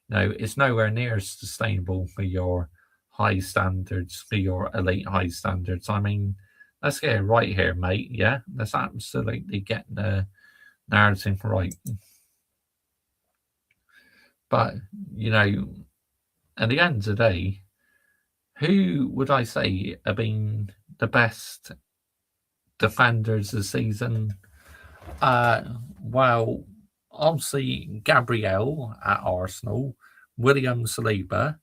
No, it's nowhere near sustainable for your high standards, for your elite high standards. I mean, let's get it right here, mate. Yeah, let's absolutely get the narrative right. But, at the end of the day, who would I say have been the best defenders this season? Well, obviously Gabriel at Arsenal, William Saliba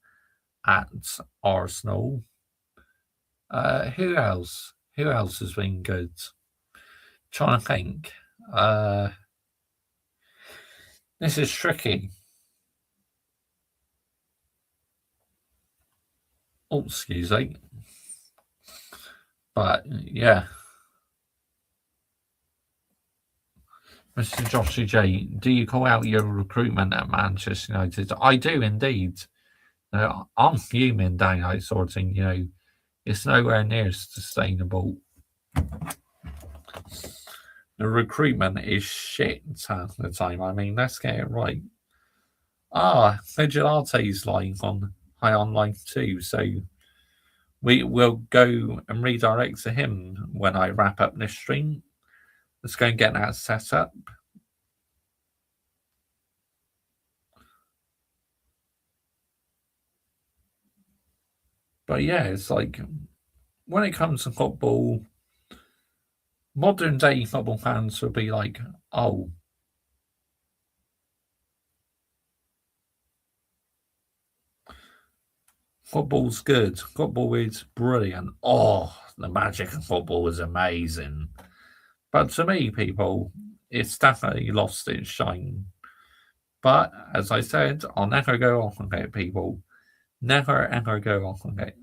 at Arsenal. Who else? Who else has been good? Trying to think. This is tricky. Oh, excuse me. But yeah. Mr. Joshua J, do you call out your recruitment at Manchester United? I do indeed. I'm fuming, Dynamite Sorting. It's nowhere near sustainable. The recruitment is shit half the time. I mean, let's get it right. Vigilante's live on High On Life too, so we will go and redirect to him when I wrap up this stream. Let's go and get that set up. But yeah, it's like when it comes to football, modern day football fans will be like, oh, football's good. Football is brilliant. Oh, the magic of football is amazing. But to me, people, it's definitely lost its shine. But as I said, I'll never go off on it, people. Never ever go off on it.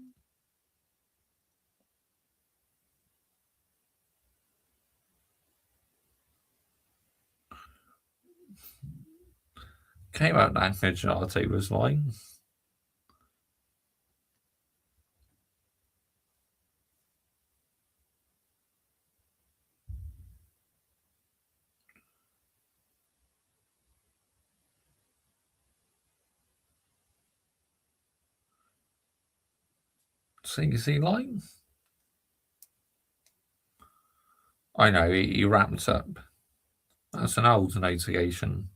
Came out that Vigilante was lying. CC line? I know, he wrapped up. That's an old notification.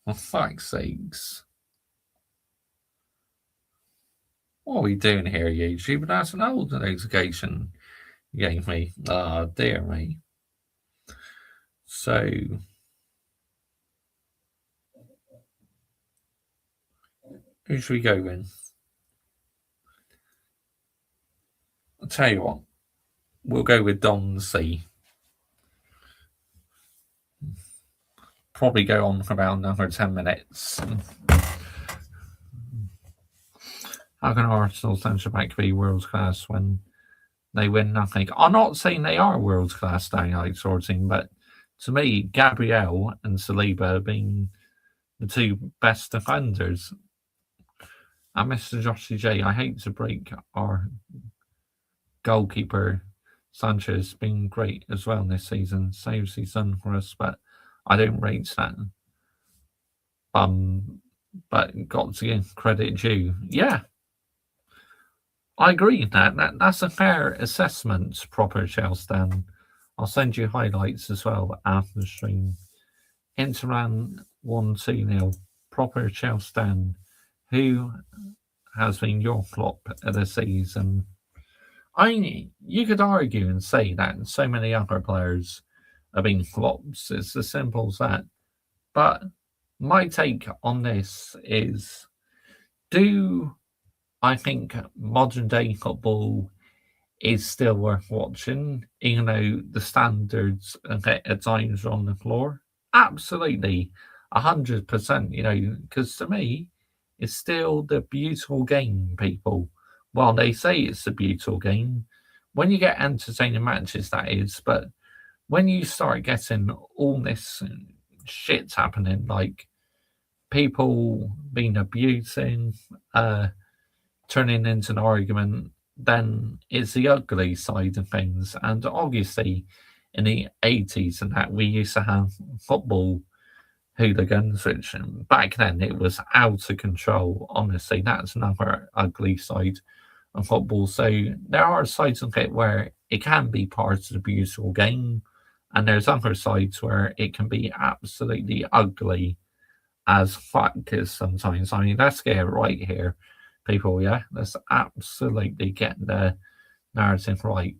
For fuck's sakes. What are we doing here, YouTube? That's an old notification you gave me. Oh, dear me. So, who should we go with? I'll tell you what, we'll go with Don C. Probably go on for about another 10 minutes. How can Arsenal centre back be world class when they win nothing? I'm not saying they are world class downright sorting, but to me, Gabriel and Saliba have been the two best defenders. And Mr. Joshy J, I hate to break our goalkeeper Sanchez been great as well this season. Saves his son for us, but I don't rate that. But got to give credit due. Yeah, I agree with that's a fair assessment, proper Chelsea. I'll send you highlights as well after the stream. Interan 1-2-0. Proper Chelsea. Who has been your flop of the season? You could argue and say that so many other players have been flops. It's as simple as that. But my take on this is, do I think modern day football is still worth watching, even though the standards at times are on the floor? Absolutely, 100%, because to me, it's still the beautiful game, people. Well, they say it's a beautiful game. When you get entertaining matches, that is, but when you start getting all this shit happening, like people being abusing, turning into an argument, then it's the ugly side of things. And obviously, in the 80s and that, we used to have football hooligans, which back then it was out of control. Honestly, that's another ugly side of football. So there are sides of it where it can be part of the beautiful game, and there's other sides where it can be absolutely ugly as fuck sometimes. I mean, let's get it right here, people, yeah? Let's absolutely get the narrative right.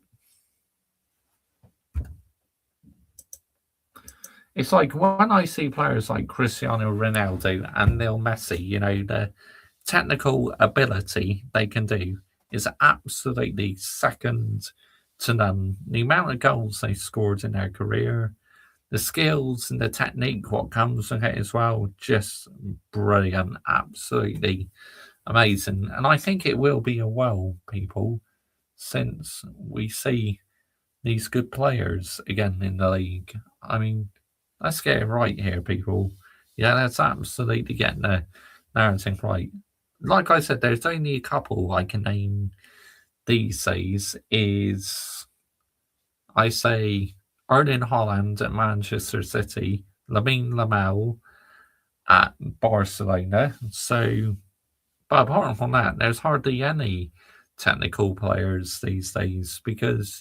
It's like when I see players like Cristiano Ronaldo and Lionel Messi, the technical ability they can do is absolutely second to none. The amount of goals they scored in their career, the skills and the technique, what comes with it as well, just brilliant, absolutely amazing. And I think it will be a well, people, since we see these good players again in the league. I mean, let's get it right here, people. Yeah, let's absolutely get the narrative right. Like I said, there's only a couple I can name these days. Is I say Erling Haaland at Manchester City, Lamine Yamal at Barcelona. So, but apart from that, there's hardly any technical players these days because,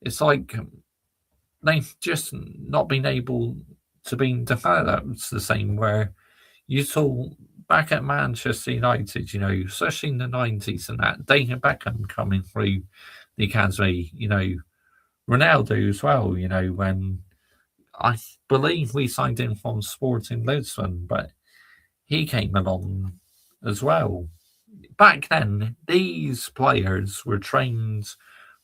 it's like they've just not been able to be developed the same where you saw back at Manchester United, especially in the 90s and that, David Beckham coming through the academy, Ronaldo as well, when I believe we signed him from Sporting Lisbon, but he came along as well. Back then, these players were trained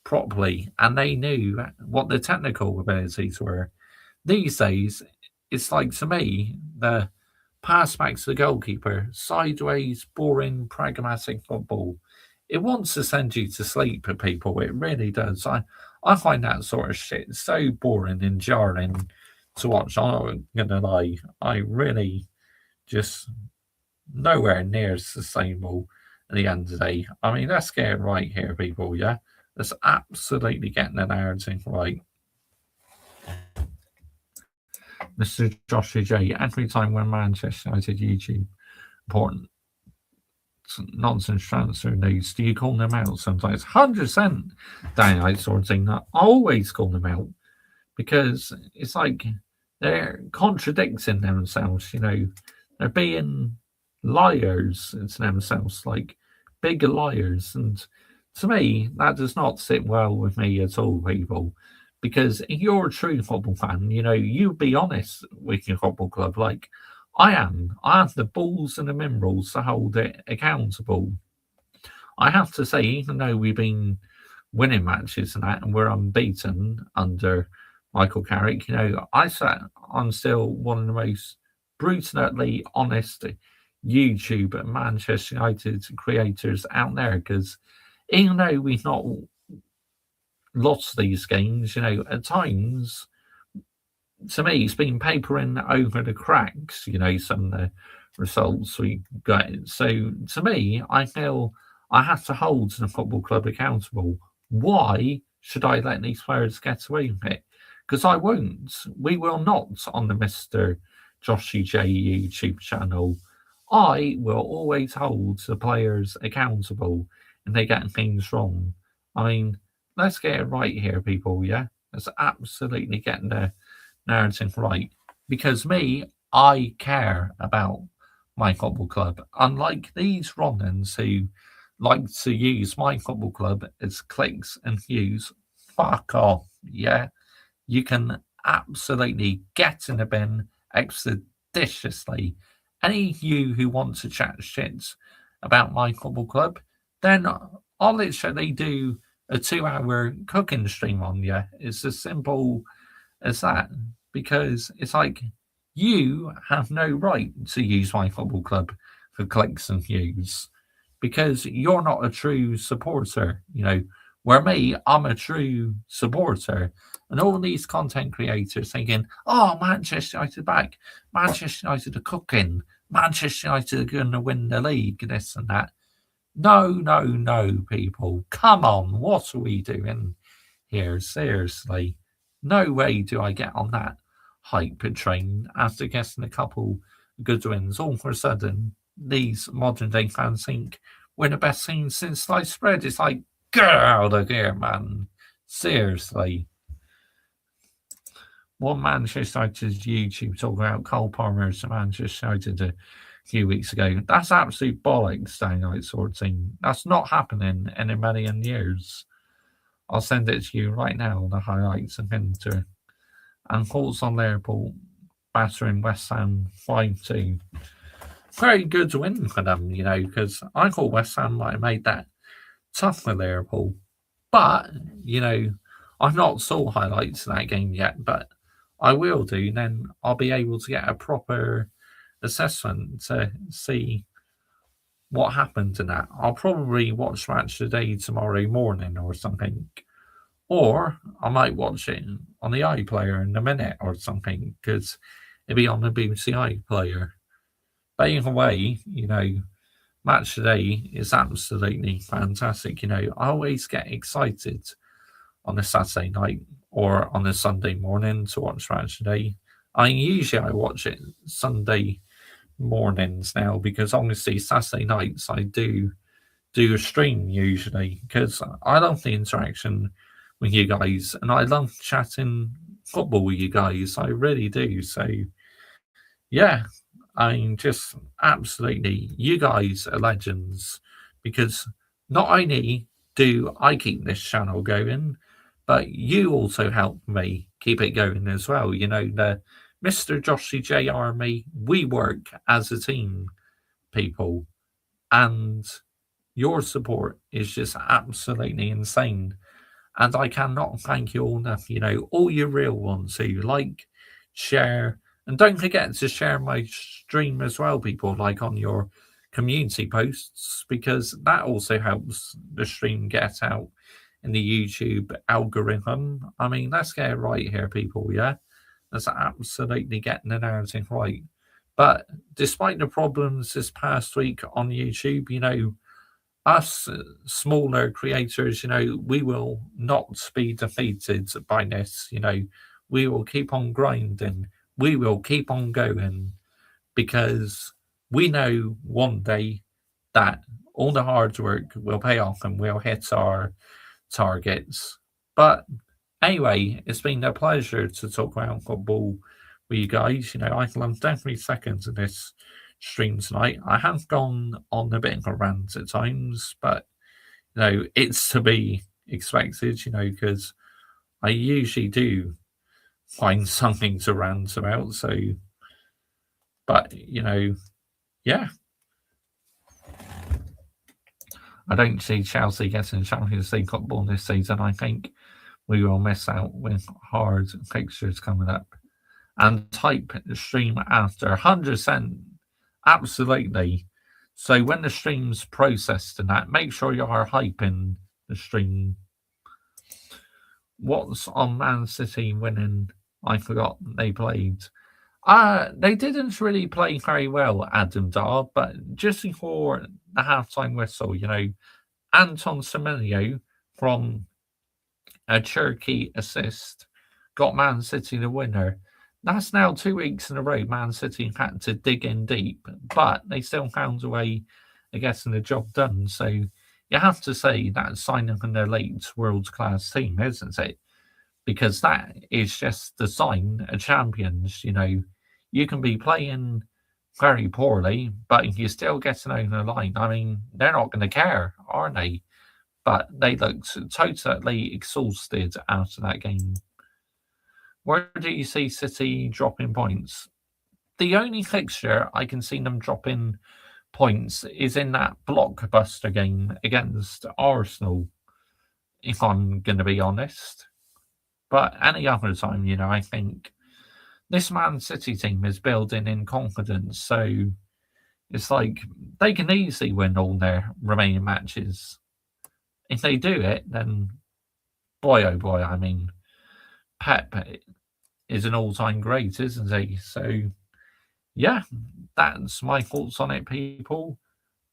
properly and they knew what the technical abilities were. These days, it's like, to me, the pass back to the goalkeeper, sideways, boring, pragmatic football. It wants to send you to sleep, people. It really does. I find that sort of shit so boring and jarring to watch. I'm not gonna lie. I really just nowhere near sustainable at the end of the day. I mean, let's get it right here, people, yeah? Let's absolutely get the narrative right. Mr. Joshua J, every time when Manchester United YouTube important nonsense transfer news, do you call them out sometimes? 100% downright sort of thing. I always call them out because it's like they're contradicting themselves, they're being liars to themselves, like big liars. And to me, that does not sit well with me at all, people, Because if you're a true football fan, you be honest with your football club. Like I am. I have the balls and the minerals to hold it accountable. I have to say, even though we've been winning matches and that, and we're unbeaten under Michael Carrick, I'm still one of the most brutally honest YouTube and Manchester United creators out there. Because even though we've not lost these games, at times, to me, it's been papering over the cracks, some of the results we got. So to me, I feel I have to hold the football club accountable. Why should I let these players get away with it? Because I won't. We will not on the Mr. Joshy J YouTube channel. I will always hold the players accountable if they get things wrong. I mean, let's get it right here, people, yeah? Let's absolutely get the narrative right. Because I care about my football club. Unlike these Ronans who like to use my football club as clicks and views, fuck off, yeah? You can absolutely get in the bin expeditiously. Any of you who want to chat shit about my football club, then I'll literally do a 2-hour cooking stream on you. It's as simple as that. Because it's like, you have no right to use my football club for clicks and views. Because you're not a true supporter, Where me, I'm a true supporter. And all these content creators thinking, oh, Manchester United back, Manchester United are cooking, Manchester United are going to win the league, this and that. No, people. Come on, what are we doing here? Seriously. No way do I get on that hype train after getting a couple good wins. All of a sudden, these modern day fans think we're the best team since sliced bread. It's like, get out of here, man. Seriously. One Manchester United's YouTube talking about Cole Palmer's Manchester United a few weeks ago. That's absolute bollocks, staying out sort of thing. That's not happening in a million years. I'll send it to you right now, the highlights and enter. And thoughts on Liverpool battering West Ham 5-2. Very good win for them, because I thought West Ham might have made that tough for Liverpool. But, I've not saw highlights of that game yet, but I will do. Then I'll be able to get a proper assessment to see what happened in that. I'll probably watch Match Today tomorrow morning or something. Or I might watch it on the iPlayer in a minute or something, because it'd be on the BBC iPlayer. But either way, Match Today is absolutely fantastic. I always get excited on a Saturday night or on a Sunday morning to watch Match Today. I watch it Sunday mornings now, because honestly, Saturday nights I do a stream usually, because I love the interaction with you guys and I love chatting football with you guys. I really do. So yeah, I mean, just absolutely, you guys are legends, because not only do I keep this channel going, but you also help me keep it going as well. The Mr. Joshy J Army, we work as a team, people, and your support is just absolutely insane. And I cannot thank you all enough. All you real ones who like, share, and don't forget to share my stream as well, people, like on your community posts, because that also helps the stream get out in the YouTube algorithm. I mean, let's get it right here, people, yeah? Let's absolutely get the narrative right. But despite the problems this past week on YouTube, us smaller creators, we will not be defeated by this. We will keep on grinding. We will keep on going, because we know one day that all the hard work will pay off and we'll hit our targets. But anyway, it's been a pleasure to talk about football with you guys. I'm definitely second to this stream tonight. I have gone on a bit of a rant at times, but it's to be expected, because I usually do find something to rant about. So, but yeah, I don't see Chelsea getting Champions League football this season. I think we will miss out with hard fixtures coming up. And type stream after 100%, absolutely. So when the stream's processed and that, make sure you are hyping the stream. What's on Man City winning? I forgot they played. They didn't really play very well, Adam Dar, but just before the halftime whistle, Anton Semenyo from a Cherky assist got Man City the winner. That's now 2 weeks in a row Man City had to dig in deep, but they still found a way of getting the job done. So you have to say that's signing an elite world-class team, isn't it? Because that is just the sign of champions. You can be playing very poorly, but you're still getting over the line. I mean, they're not going to care, are they? But they looked totally exhausted after that game. Where do you see City dropping points? The only fixture I can see them dropping points is in that blockbuster game against Arsenal, if I'm going to be honest. But any other time, I think this Man City team is building in confidence. So it's like they can easily win all their remaining matches. If they do it, then boy, oh boy, I mean, Pep is an all-time great, isn't he? So, yeah, that's my thoughts on it, people.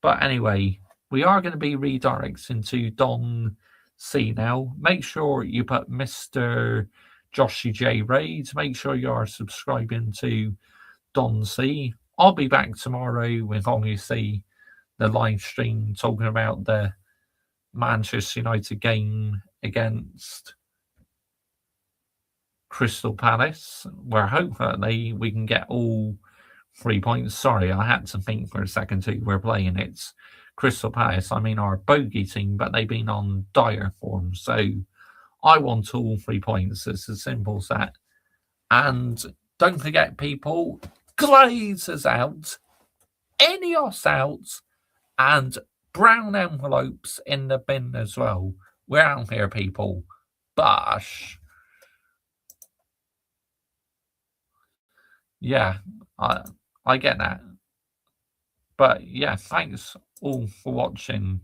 But anyway, we are going to be redirecting to Don C now. Make sure you put Mr. Joshy J Raid. Make sure you are subscribing to Don C. I'll be back tomorrow with obviously the live stream talking about the Manchester United game against Crystal Palace, where hopefully we can get all 3 points. Sorry, I had to think for a second too. We're playing it's Crystal Palace. I mean, our bogey team, but they've been on dire form. So I want all 3 points. It's as simple as that. And don't forget, people, Glazers out, Ineos out, and brown envelopes in the bin as well. We're out here, people. Bosh. Yeah, I get that. But yeah, thanks all for watching.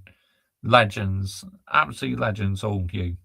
Legends, absolute legends, all of you.